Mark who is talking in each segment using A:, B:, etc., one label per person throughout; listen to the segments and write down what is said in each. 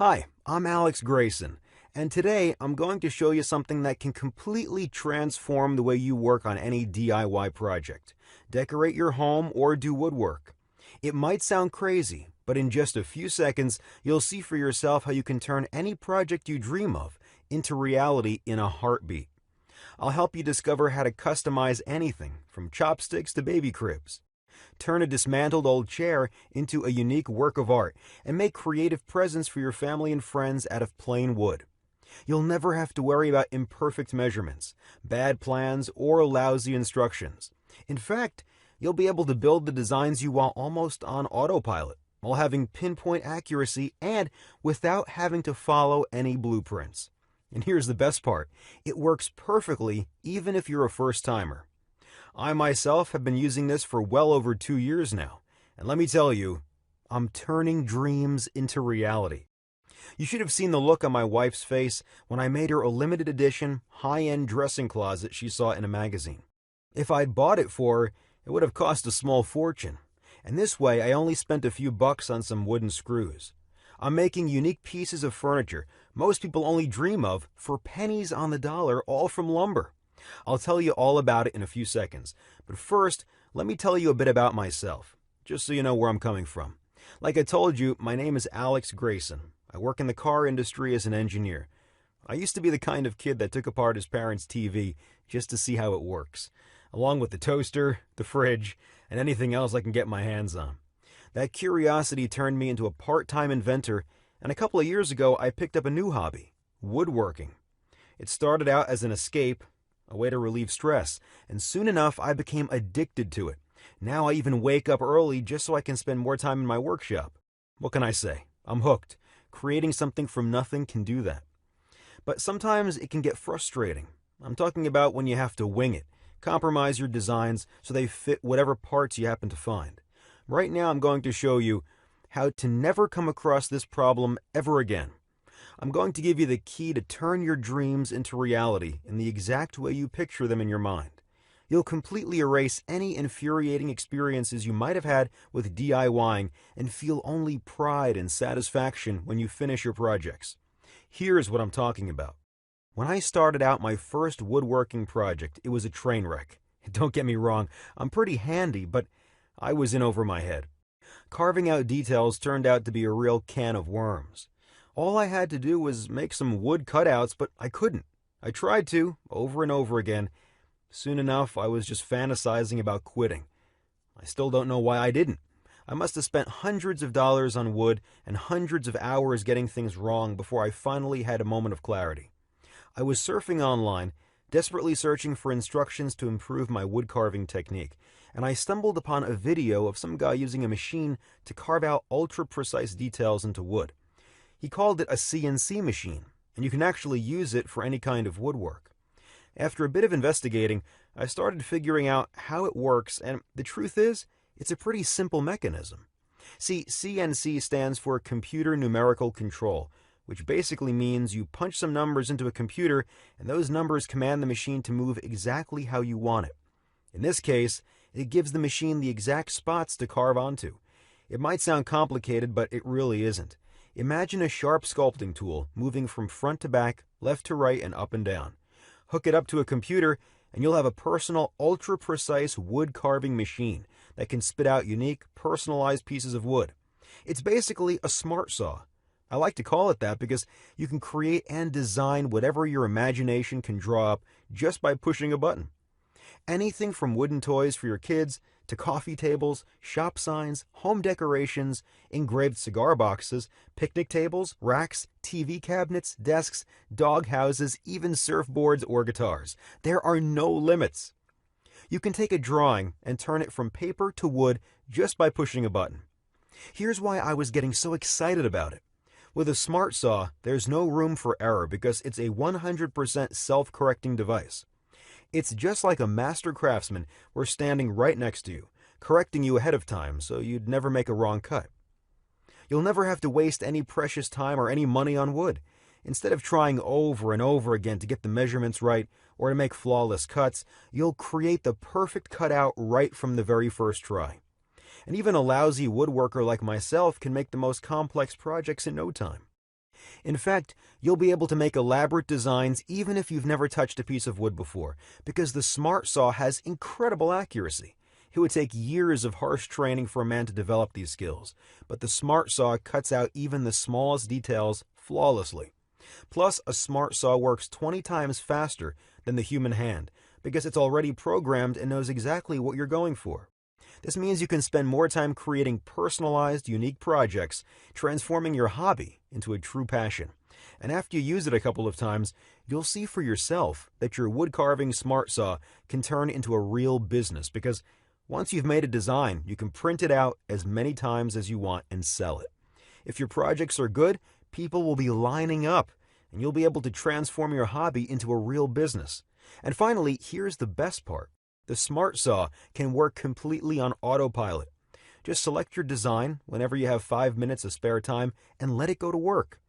A: Hi, I'm Alex Grayson, and today I'm going to show you something that can completely transform the way you work on any DIY project. Decorate your home or do woodwork. It might sound crazy, but in just a few seconds, you'll see for yourself how you can turn any project you dream of into reality in a heartbeat. I'll help you discover how to customize anything from chopsticks to baby cribs. Turn a dismantled old chair into a unique work of art and make creative presents for your family and friends out of plain wood. You'll never have to worry about imperfect measurements, bad plans, or lousy instructions. In fact, you'll be able to build the designs you want almost on autopilot, while having pinpoint accuracy and without having to follow any blueprints. And here's the best part, it works perfectly even if you're a first-timer. I myself have been using this for well over 2 years now, and let me tell you, I'm turning dreams into reality. You should have seen the look on my wife's face when I made her a limited edition, high-end dressing closet she saw in a magazine. If I'd bought it for her, it would have cost a small fortune, and this way I only spent a few bucks on some wooden screws. I'm making unique pieces of furniture most people only dream of for pennies on the dollar, all from lumber. I'll tell you all about it in a few seconds, but first, let me tell you a bit about myself, just so you know where I'm coming from. Like I told you, my name is Alex Grayson. I work in the car industry as an engineer. I used to be the kind of kid that took apart his parents' TV just to see how it works, along with the toaster, the fridge, and anything else I can get my hands on. That curiosity turned me into a part-time inventor, and a couple of years ago I picked up a new hobby, woodworking. It started out as an escape, a way to relieve stress, and soon enough I became addicted to it. Now I even wake up early just so I can spend more time in my workshop. What can I say? I'm hooked. Creating something from nothing can do that. But sometimes it can get frustrating. I'm talking about when you have to wing it, compromise your designs so they fit whatever parts you happen to find. Right now I'm going to show you how to never come across this problem ever again. I'm going to give you the key to turn your dreams into reality in the exact way you picture them in your mind. You'll completely erase any infuriating experiences you might have had with DIYing and feel only pride and satisfaction when you finish your projects. Here's what I'm talking about. When I started out my first woodworking project, it was a train wreck. Don't get me wrong, I'm pretty handy, but I was in over my head. Carving out details turned out to be a real can of worms. All I had to do was make some wood cutouts, but I couldn't. I tried to, over and over again. Soon enough, I was just fantasizing about quitting. I still don't know why I didn't. I must have spent hundreds of dollars on wood and hundreds of hours getting things wrong before I finally had a moment of clarity. I was surfing online, desperately searching for instructions to improve my wood carving technique, and I stumbled upon a video of some guy using a machine to carve out ultra-precise details into wood. He called it a CNC machine, and you can actually use it for any kind of woodwork. After a bit of investigating, I started figuring out how it works, and the truth is, it's a pretty simple mechanism. See, CNC stands for Computer Numerical Control, which basically means you punch some numbers into a computer, and those numbers command the machine to move exactly how you want it. In this case, it gives the machine the exact spots to carve onto. It might sound complicated, but it really isn't. Imagine a sharp sculpting tool moving from front to back, left to right, and up and down. Hook it up to a computer, and you'll have a personal, ultra-precise wood carving machine that can spit out unique, personalized pieces of wood. It's basically a smart saw. I like to call it that because you can create and design whatever your imagination can draw up just by pushing a button. Anything from wooden toys for your kids to coffee tables, shop signs, home decorations, engraved cigar boxes, picnic tables, racks, TV cabinets, desks, dog houses, even surfboards or guitars. There are no limits. You can take a drawing and turn it from paper to wood just by pushing a button. Here's why I was getting so excited about it. With a smart saw, there's no room for error because it's a 100% self-correcting device. It's just like a master craftsman were standing right next to you, correcting you ahead of time so you'd never make a wrong cut. You'll never have to waste any precious time or any money on wood. Instead of trying over and over again to get the measurements right or to make flawless cuts, you'll create the perfect cutout right from the very first try. And even a lousy woodworker like myself can make the most complex projects in no time. In fact, you'll be able to make elaborate designs even if you've never touched a piece of wood before, because the Smart Saw has incredible accuracy. It would take years of harsh training for a man to develop these skills, but the Smart Saw cuts out even the smallest details flawlessly. Plus, a Smart Saw works 20 times faster than the human hand, because it's already programmed and knows exactly what you're going for. This means you can spend more time creating personalized, unique projects, transforming your hobby into a true passion. And after you use it a couple of times, you'll see for yourself that your wood carving Smart Saw can turn into a real business, because once you've made a design, you can print it out as many times as you want and sell it. If your projects are good, people will be lining up, and you'll be able to transform your hobby into a real business. And finally, here's the best part. The Smart Saw can work completely on autopilot. Just select your design whenever you have 5 minutes of spare time and let it go to work.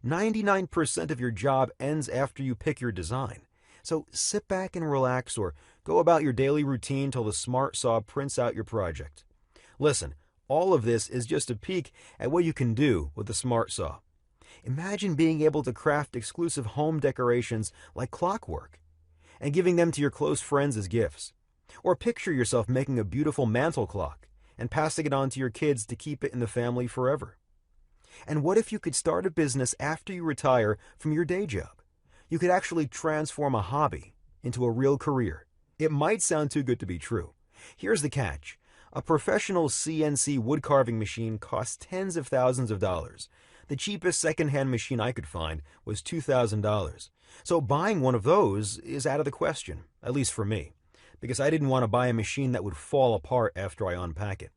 A: 99% of your job ends after you pick your design. So sit back and relax, or go about your daily routine till the Smart Saw prints out your project. Listen, all of this is just a peek at what you can do with the Smart Saw. Imagine being able to craft exclusive home decorations like clockwork and giving them to your close friends as gifts. Or picture yourself making a beautiful mantel clock and passing it on to your kids to keep it in the family forever. And what if you could start a business after you retire from your day job? You could actually transform a hobby into a real career. It might sound too good to be true. Here's the catch. A professional CNC wood carving machine costs tens of thousands of dollars. The cheapest second-hand machine I could find was $2,000. So buying one of those is out of the question, at least for me, because I didn't want to buy a machine that would fall apart after I unpack it.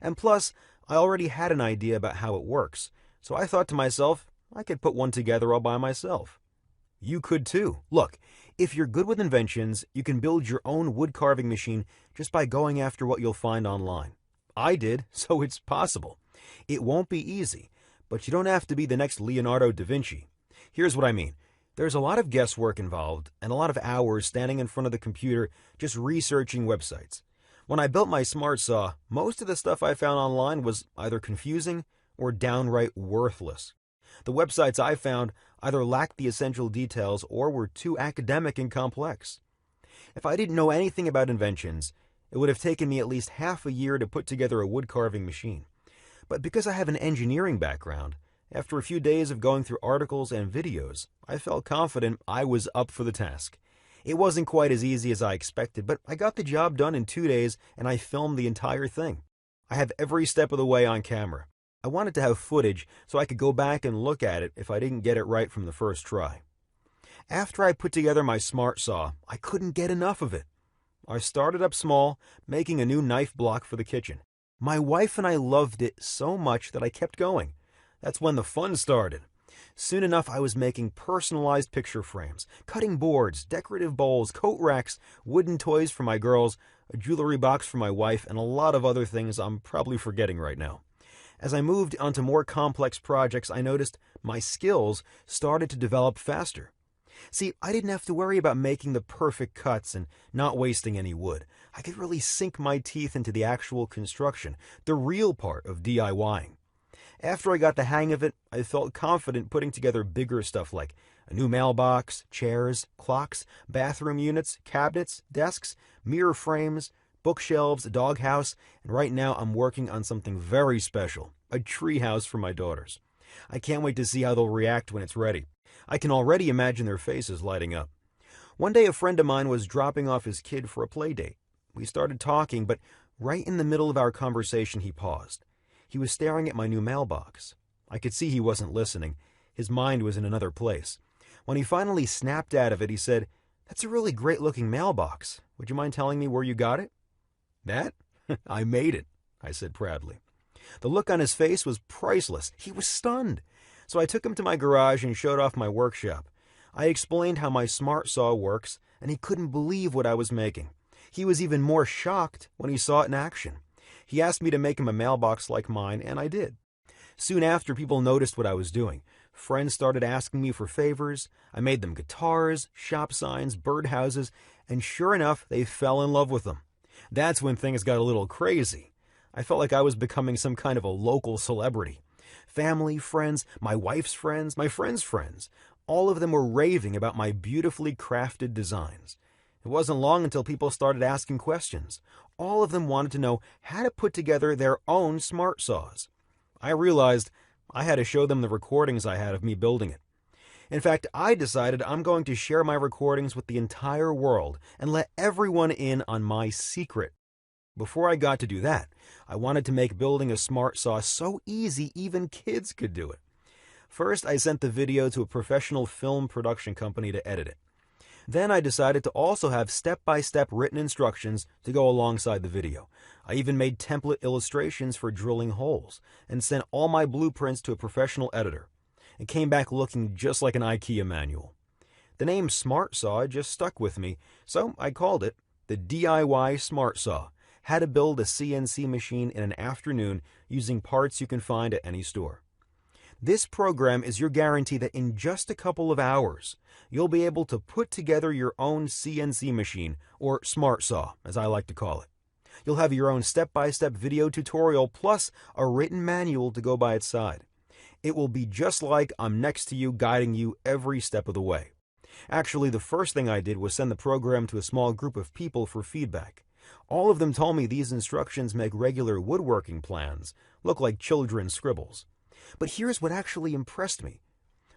A: And plus, I already had an idea about how it works, so I thought to myself, I could put one together all by myself. You could too. Look, if you're good with inventions, you can build your own wood carving machine just by going after what you'll find online. I did, so it's possible. It won't be easy, but you don't have to be the next Leonardo da Vinci. Here's what I mean. There's a lot of guesswork involved and a lot of hours standing in front of the computer just researching websites. When I built my Smart Saw, most of the stuff I found online was either confusing or downright worthless. The websites I found either lacked the essential details or were too academic and complex. If I didn't know anything about inventions, it would have taken me at least half a year to put together a wood carving machine. But because I have an engineering background, after a few days of going through articles and videos, I felt confident I was up for the task. It wasn't quite as easy as I expected, but I got the job done in 2 days and I filmed the entire thing. I have every step of the way on camera. I wanted to have footage so I could go back and look at it if I didn't get it right from the first try. After I put together my Smart Saw, I couldn't get enough of it. I started up small, making a new knife block for the kitchen. My wife and I loved it so much that I kept going. That's when the fun started. Soon enough, I was making personalized picture frames, cutting boards, decorative bowls, coat racks, wooden toys for my girls, a jewelry box for my wife, and a lot of other things I'm probably forgetting right now. As I moved onto more complex projects, I noticed my skills started to develop faster. See, I didn't have to worry about making the perfect cuts and not wasting any wood. I could really sink my teeth into the actual construction, the real part of DIYing. After I got the hang of it, I felt confident putting together bigger stuff like a new mailbox, chairs, clocks, bathroom units, cabinets, desks, mirror frames, bookshelves, a doghouse, and right now I'm working on something very special, a treehouse for my daughters. I can't wait to see how they'll react when it's ready. I can already imagine their faces lighting up. One day a friend of mine was dropping off his kid for a play date. We started talking, but right in the middle of our conversation he paused. He was staring at my new mailbox. I could see he wasn't listening. His mind was in another place. When he finally snapped out of it, he said, "That's a really great-looking mailbox. Would you mind telling me where you got it?" "That? I made it," I said proudly. The look on his face was priceless. He was stunned. So I took him to my garage and showed off my workshop. I explained how my Smart Saw works, and he couldn't believe what I was making. He was even more shocked when he saw it in action. He asked me to make him a mailbox like mine, and I did. Soon after, people noticed what I was doing. Friends started asking me for favors. I made them guitars, shop signs, birdhouses, and sure enough, they fell in love with them. That's when things got a little crazy. I felt like I was becoming some kind of a local celebrity. Family, friends, my wife's friends, my friends' friends. All of them were raving about my beautifully crafted designs. It wasn't long until people started asking questions. All of them wanted to know how to put together their own smart saws. I realized I had to show them the recordings I had of me building it. In fact, I decided I'm going to share my recordings with the entire world and let everyone in on my secret. Before I got to do that, I wanted to make building a smart saw so easy even kids could do it. First, I sent the video to a professional film production company to edit it. Then I decided to also have step-by-step written instructions to go alongside the video. I even made template illustrations for drilling holes and sent all my blueprints to a professional editor. It came back looking just like an IKEA manual. The name Smart Saw just stuck with me, so I called it the DIY Smart Saw. How to build a CNC machine in an afternoon using parts you can find at any store. This program is your guarantee that in just a couple of hours, you'll be able to put together your own CNC machine, or smart saw, as I like to call it. You'll have your own step-by-step video tutorial plus a written manual to go by its side. It will be just like I'm next to you, guiding you every step of the way. Actually, the first thing I did was send the program to a small group of people for feedback. All of them told me these instructions make regular woodworking plans look like children's scribbles. But here's what actually impressed me.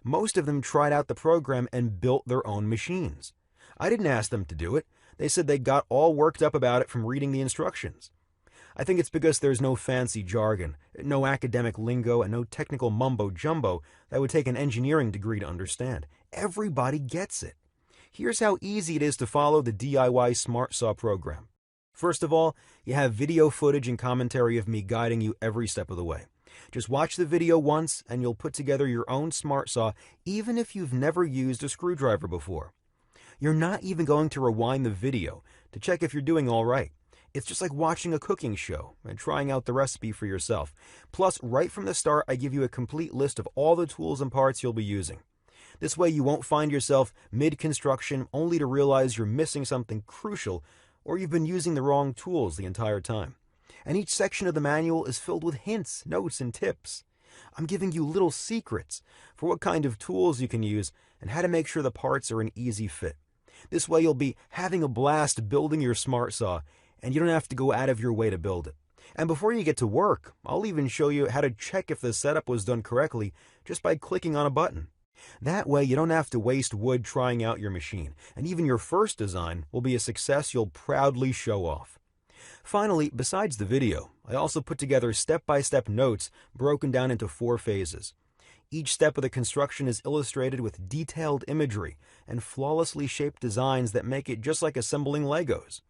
A: Most of them tried out the program and built their own machines. I didn't ask them to do it. They said they got all worked up about it from reading the instructions. I think it's because there's no fancy jargon, no academic lingo, and no technical mumbo-jumbo that would take an engineering degree to understand. Everybody gets it. Here's how easy it is to follow the DIY Smart Saw program. First of all, you have video footage and commentary of me guiding you every step of the way. Just watch the video once and you'll put together your own smart saw even if you've never used a screwdriver before. You're not even going to rewind the video to check if you're doing all right. It's just like watching a cooking show and trying out the recipe for yourself. Plus, right from the start, I give you a complete list of all the tools and parts you'll be using. This way you won't find yourself mid-construction only to realize you're missing something crucial or you've been using the wrong tools the entire time. And each section of the manual is filled with hints, notes, and tips. I'm giving you little secrets for what kind of tools you can use and how to make sure the parts are an easy fit. This way you'll be having a blast building your smart saw, and you don't have to go out of your way to build it. And before you get to work, I'll even show you how to check if the setup was done correctly just by clicking on a button. That way you don't have to waste wood trying out your machine, and even your first design will be a success you'll proudly show off. Finally, besides the video, I also put together step-by-step notes broken down into 4 phases. Each step of the construction is illustrated with detailed imagery and flawlessly shaped designs that make it just like assembling Legos.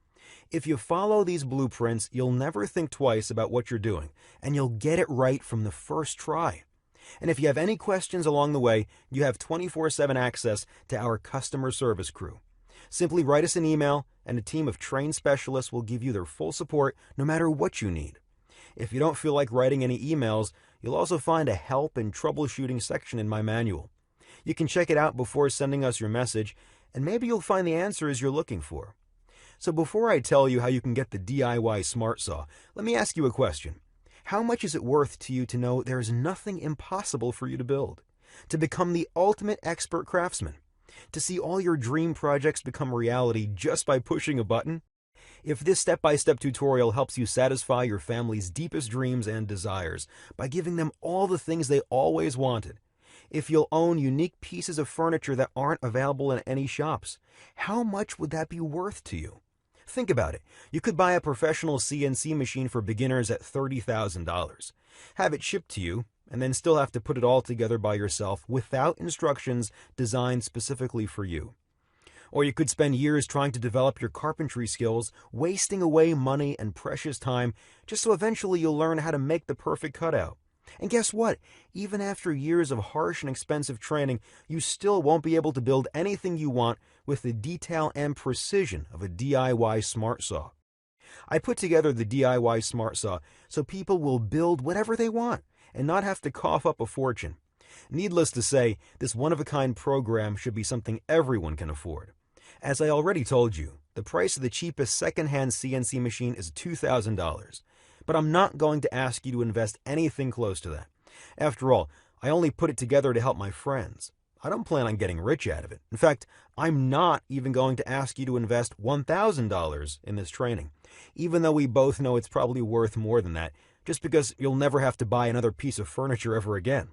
A: If you follow these blueprints, you'll never think twice about what you're doing, and you'll get it right from the first try. And if you have any questions along the way, you have 24/7 access to our customer service crew. Simply write us an email, and a team of trained specialists will give you their full support no matter what you need. If you don't feel like writing any emails, you'll also find a help and troubleshooting section in my manual. You can check it out before sending us your message, and maybe you'll find the answers you're looking for. So before I tell you how you can get the DIY Smart Saw, let me ask you a question. How much is it worth to you to know there is nothing impossible for you to build? To become the ultimate expert craftsman? To see all your dream projects become reality just by pushing a button? If this step-by-step tutorial helps you satisfy your family's deepest dreams and desires by giving them all the things they always wanted, if you'll own unique pieces of furniture that aren't available in any shops, how much would that be worth to you? Think about it. You could buy a professional CNC machine for beginners at $30,000, have it shipped to you, and then still have to put it all together by yourself without instructions designed specifically for you. Or you could spend years trying to develop your carpentry skills, wasting away money and precious time just so eventually you'll learn how to make the perfect cutout. And guess what? Even after years of harsh and expensive training, you still won't be able to build anything you want with the detail and precision of a DIY Smart Saw. I put together the DIY Smart Saw so people will build whatever they want and not have to cough up a fortune. Needless to say, this one-of-a-kind program should be something everyone can afford. As I already told you, the price of the cheapest second-hand CNC machine is $2,000. But I'm not going to ask you to invest anything close to that. After all, I only put it together to help my friends. I don't plan on getting rich out of it. In fact, I'm not even going to ask you to invest $1,000 in this training, even though we both know it's probably worth more than that, just because you'll never have to buy another piece of furniture ever again.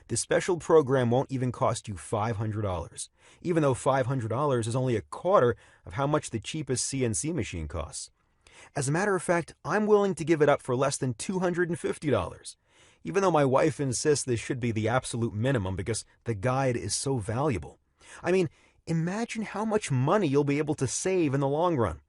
A: This special program won't even cost you $500, even though $500 is only a quarter of how much the cheapest CNC machine costs. As a matter of fact, I'm willing to give it up for less than $250, even though my wife insists this should be the absolute minimum because the guide is so valuable. I mean, imagine how much money you'll be able to save in the long run.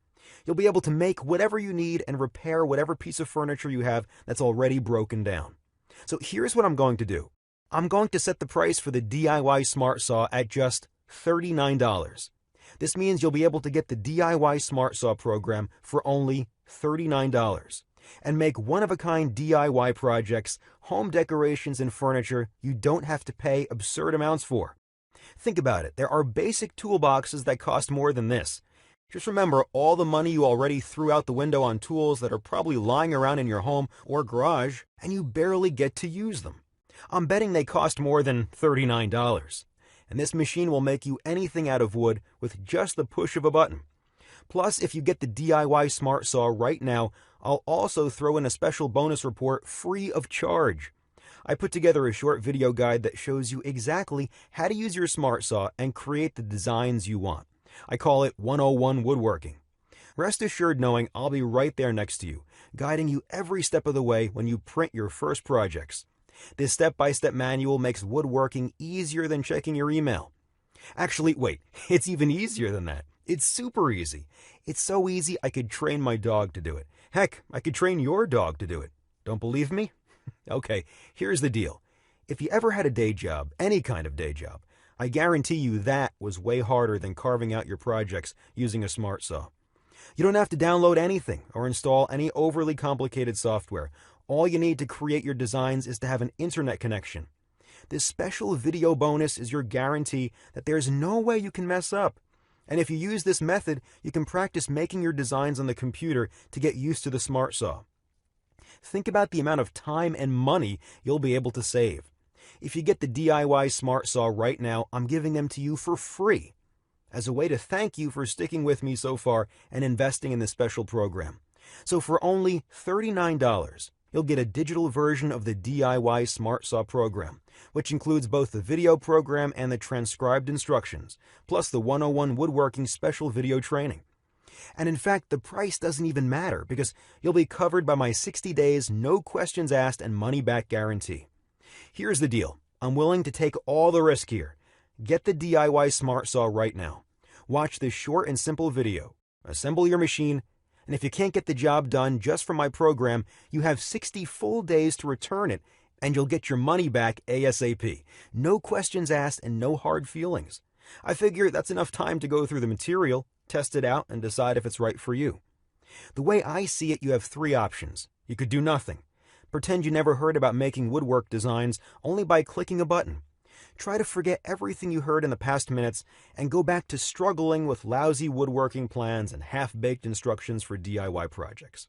A: You'll be able to make whatever you need and repair whatever piece of furniture you have that's already broken down. So here's what I'm going to do. I'm going to set the price for the DIY Smart Saw at just $39. This means you'll be able to get the DIY Smart Saw program for only $39 and make one-of-a-kind DIY projects, home decorations, and furniture you don't have to pay absurd amounts for. Think about it. There are basic toolboxes that cost more than this. Just remember all the money you already threw out the window on tools that are probably lying around in your home or garage, and you barely get to use them. I'm betting they cost more than $39. And this machine will make you anything out of wood with just the push of a button. Plus, if you get the DIY Smart Saw right now, I'll also throw in a special bonus report free of charge. I put together a short video guide that shows you exactly how to use your Smart Saw and create the designs you want. I call it 101 Woodworking. Rest assured knowing I'll be right there next to you, guiding you every step of the way when you print your first projects. This step-by-step manual makes woodworking easier than checking your email. Actually, wait, it's even easier than that. It's super easy. It's so easy I could train my dog to do it. Heck, I could train your dog to do it. Don't believe me? Okay, here's the deal. If you ever had a day job, any kind of day job, I guarantee you that was way harder than carving out your projects using a Smart Saw. You don't have to download anything or install any overly complicated software. All you need to create your designs is to have an internet connection. This special video bonus is your guarantee that there's no way you can mess up. And if you use this method, you can practice making your designs on the computer to get used to the Smart Saw. Think about the amount of time and money you'll be able to save. If you get the DIY Smart Saw right now, I'm giving them to you for free as a way to thank you for sticking with me so far and investing in this special program. So for only $39, you'll get a digital version of the DIY Smart Saw program, which includes both the video program and the transcribed instructions, plus the 101 Woodworking special video training. And in fact, the price doesn't even matter because you'll be covered by my 60 days, no questions asked, and money-back guarantee. Here's the deal. I'm willing to take all the risk here. Get the DIY Smart Saw right now. Watch this short and simple video. Assemble your machine. And if you can't get the job done just from my program, you have 60 full days to return it, and you'll get your money back ASAP. No questions asked and no hard feelings. I figure that's enough time to go through the material, test it out, and decide if it's right for you. The way I see it, you have three options. You could do nothing. Pretend you never heard about making woodwork designs only by clicking a button. Try to forget everything you heard in the past minutes and go back to struggling with lousy woodworking plans and half-baked instructions for DIY projects.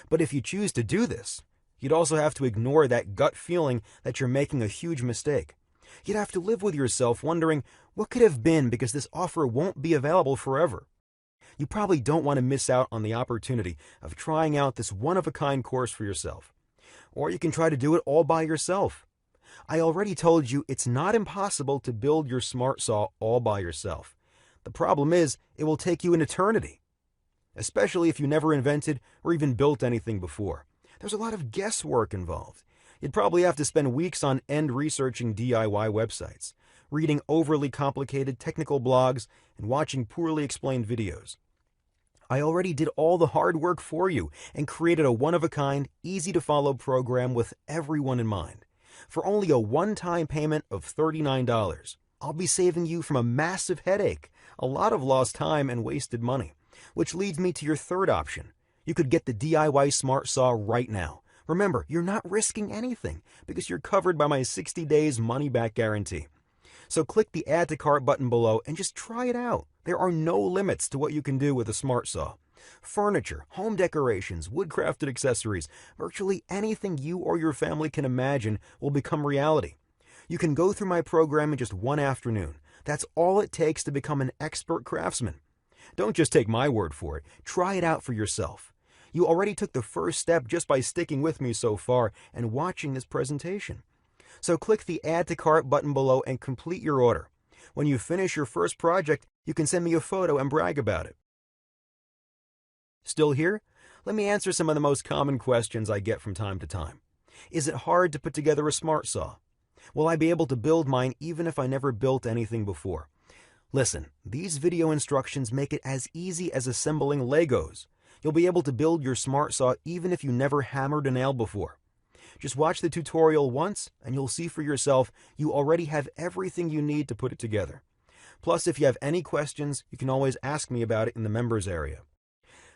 A: But if you choose to do this, you'd also have to ignore that gut feeling that you're making a huge mistake. You'd have to live with yourself wondering what could have been because this offer won't be available forever. You probably don't want to miss out on the opportunity of trying out this one-of-a-kind course for yourself. Or you can try to do it all by yourself. I already told you it's not impossible to build your Smart Saw all by yourself. The problem is, it will take you an eternity, especially if you never invented or even built anything before. There's a lot of guesswork involved. You'd probably have to spend weeks on end researching DIY websites, reading overly complicated technical blogs, and watching poorly explained videos. I already did all the hard work for you and created a one-of-a-kind, easy-to-follow program with everyone in mind. For only a one-time payment of $39, I'll be saving you from a massive headache, a lot of lost time, and wasted money. Which leads me to your third option. You could get the DIY Smart Saw right now. Remember, you're not risking anything because you're covered by my 60 days money-back guarantee. So click the Add to Cart button below and just try it out. There are no limits to what you can do with a Smart Saw. Furniture, home decorations, wood-crafted accessories, virtually anything you or your family can imagine will become reality. You can go through my program in just one afternoon. That's all it takes to become an expert craftsman. Don't just take my word for it. Try it out for yourself. You already took the first step just by sticking with me so far and watching this presentation. So click the Add to Cart button below and complete your order. When you finish your first project, you can send me a photo and brag about it. Still here? Let me answer some of the most common questions I get from time to time. Is it hard to put together a smart saw? Will I be able to build mine even if I never built anything before? Listen, these video instructions make it as easy as assembling Legos. You'll be able to build your smart saw even if you never hammered a nail before. Just watch the tutorial once and you'll see for yourself you already have everything you need to put it together. Plus, if you have any questions, you can always ask me about it in the members area.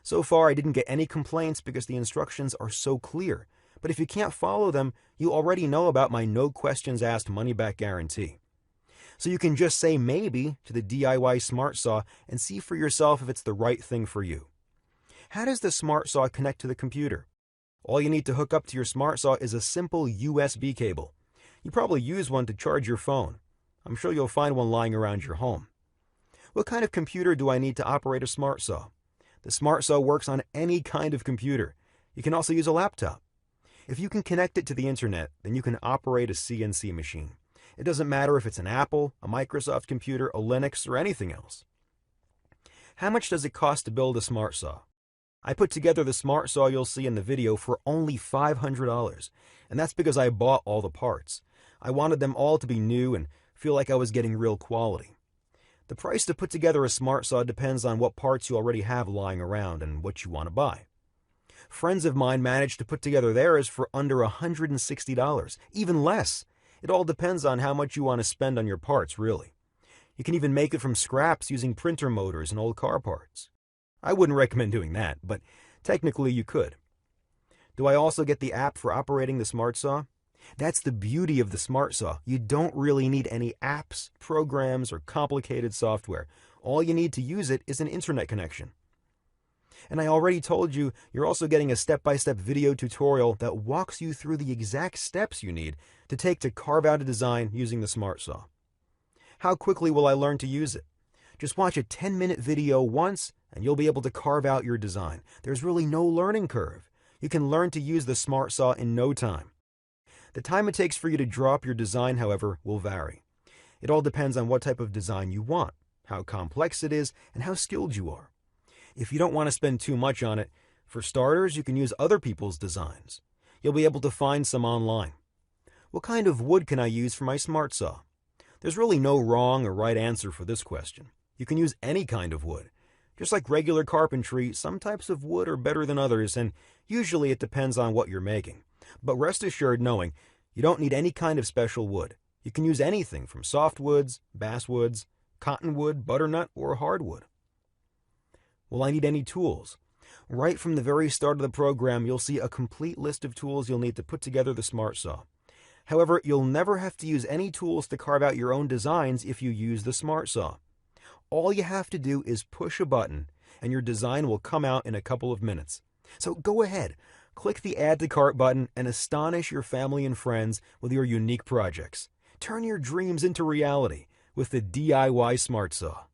A: So far, I didn't get any complaints because the instructions are so clear. But if you can't follow them, you already know about my no questions asked money-back guarantee. So you can just say maybe to the DIY Smart Saw and see for yourself if it's the right thing for you. How does the Smart Saw connect to the computer? All you need to hook up to your Smart Saw is a simple USB cable. You probably use one to charge your phone. I'm sure you'll find one lying around your home. What kind of computer do I need to operate a Smart Saw? The Smart Saw works on any kind of computer. You can also use a laptop. If you can connect it to the internet, then you can operate a CNC machine. It doesn't matter if it's an Apple, a Microsoft computer, a Linux, or anything else. How much does it cost to build a Smart Saw? I put together the Smart Saw you'll see in the video for only $500, and that's because I bought all the parts. I wanted them all to be new and feel like I was getting real quality. The price to put together a Smart Saw depends on what parts you already have lying around and what you want to buy. Friends of mine managed to put together theirs for under $160, even less. It all depends on how much you want to spend on your parts, really. You can even make it from scraps using printer motors and old car parts. I wouldn't recommend doing that, but technically you could. Do I also get the app for operating the Smart Saw? That's the beauty of the Smart Saw. You don't really need any apps, programs, or complicated software. All you need to use it is an internet connection. And I already told you, you're also getting a step-by-step video tutorial that walks you through the exact steps you need to take to carve out a design using the Smart Saw. How quickly will I learn to use it? Just watch a 10-minute video once and you'll be able to carve out your design. There's really no learning curve. You can learn to use the Smart Saw in no time. The time it takes for you to draw up your design, however, will vary. It all depends on what type of design you want, how complex it is, and how skilled you are. If you don't want to spend too much on it, for starters, you can use other people's designs. You'll be able to find some online. What kind of wood can I use for my Smart Saw? There's really no wrong or right answer for this question. You can use any kind of wood. Just like regular carpentry, some types of wood are better than others, and usually it depends on what you're making. But rest assured knowing you don't need any kind of special wood. You can use anything from softwoods, basswoods, cottonwood, butternut, or hardwood. Will I need any tools? Right from the very start of the program, you'll see a complete list of tools you'll need to put together the Smart Saw. However, you'll never have to use any tools to carve out your own designs if you use the Smart Saw. All you have to do is push a button, and your design will come out in a couple of minutes. So go ahead, click the Add to Cart button and astonish your family and friends with your unique projects. Turn your dreams into reality with the DIY Smart Saw.